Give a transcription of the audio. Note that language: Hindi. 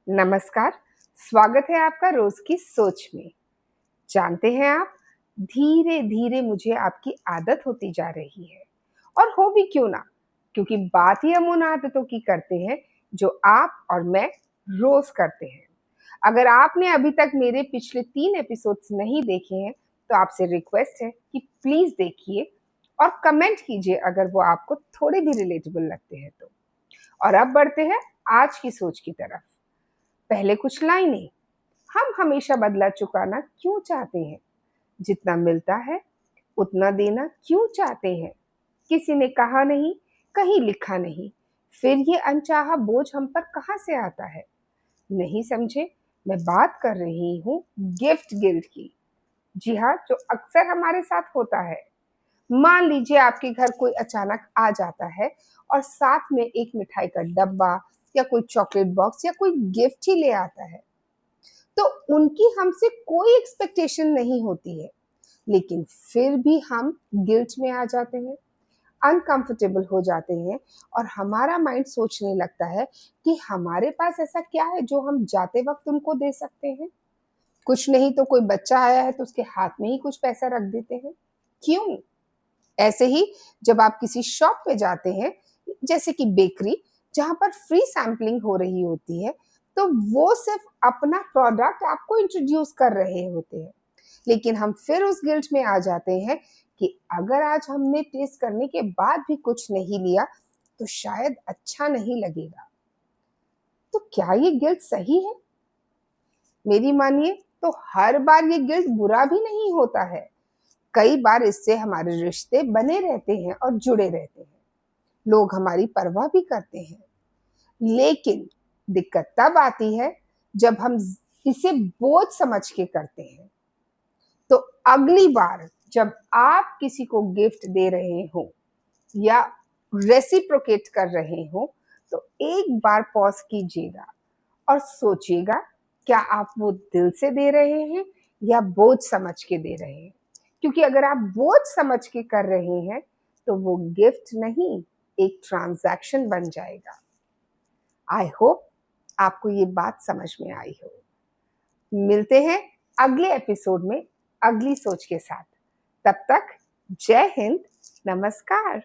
नमस्कार। स्वागत है आपका रोज की सोच में। जानते हैं आप, धीरे धीरे मुझे आपकी आदत होती जा रही है। और हो भी क्यों ना, क्योंकि बात ही हम उन आदतों की करते हैं जो आप और मैं रोज करते हैं। अगर आपने अभी तक मेरे पिछले 3 एपिसोड्स नहीं देखे हैं तो आपसे रिक्वेस्ट है कि प्लीज देखिए और कमेंट कीजिए अगर वो आपको थोड़े भी रिलेटेबल लगते हैं तो। और अब बढ़ते हैं आज की सोच की तरफ। पहले कुछ लाइनें। हम हमेशा बदला चुकाना क्यों चाहते हैं? जितना मिलता है उतना देना क्यों चाहते हैं? किसी ने कहा नहीं, कहीं लिखा नहीं, फिर ये अनचाहा बोझ हम पर कहाँ से आता है? नहीं समझे, मैं बात कर रही हूँ गिफ्ट गिल्ट की। जी हाँ, जो अक्सर हमारे साथ होता है। मान लीजिए आपके घर कोई अचानक आ जाता है और साथ में एक मिठाई का डब्बा या कोई चॉकलेट बॉक्स या कोई गिफ्ट ही ले आता है। तो उनकी हमसे कोई एक्सपेक्टेशन नहीं होती है, लेकिन फिर भी हम गिल्ट में आ जाते हैं, अनकंफर्टेबल हो जाते हैं और हमारा माइंड सोचने लगता है कि हमारे पास ऐसा क्या है जो हम जाते वक्त उनको दे सकते हैं। कुछ नहीं तो कोई बच्चा आया है तो उसके हाथ में ही कुछ पैसा रख देते हैं। क्यों? ऐसे ही जब आप किसी शॉप पे जाते हैं, जैसे कि बेकरी, जहाँ पर फ्री सैम्पलिंग हो रही होती है, तो वो सिर्फ अपना प्रोडक्ट आपको इंट्रोड्यूस कर रहे होते हैं। लेकिन हम फिर उस गिल्ट में आ जाते हैं कि अगर आज हमने टेस्ट करने के बाद भी कुछ नहीं लिया तो शायद अच्छा नहीं लगेगा। तो क्या ये गिल्ट सही है? मेरी मानिए तो हर बार ये गिल्ट बुरा भी नहीं होता है। कई बार इससे हमारे रिश्ते बने रहते हैं और जुड़े रहते हैं। लोग हमारी परवाह भी करते हैं। लेकिन दिक्कत तब आती है जब हम इसे बोझ समझ के करते हैं। तो अगली बार जब आप किसी को गिफ्ट दे रहे हो या रेसिप्रोकेट कर रहे हो, तो एक बार पॉज कीजिएगा और सोचिएगा, क्या आप वो दिल से दे रहे हैं या बोझ समझ के दे रहे हैं? क्योंकि अगर आप बोझ समझ के कर रहे हैं तो वो गिफ्ट नहीं, एक ट्रांजैक्शन बन जाएगा। आई होप आपको ये बात समझ में आई हो। मिलते हैं अगले एपिसोड में अगली सोच के साथ। तब तक जय हिंद, नमस्कार।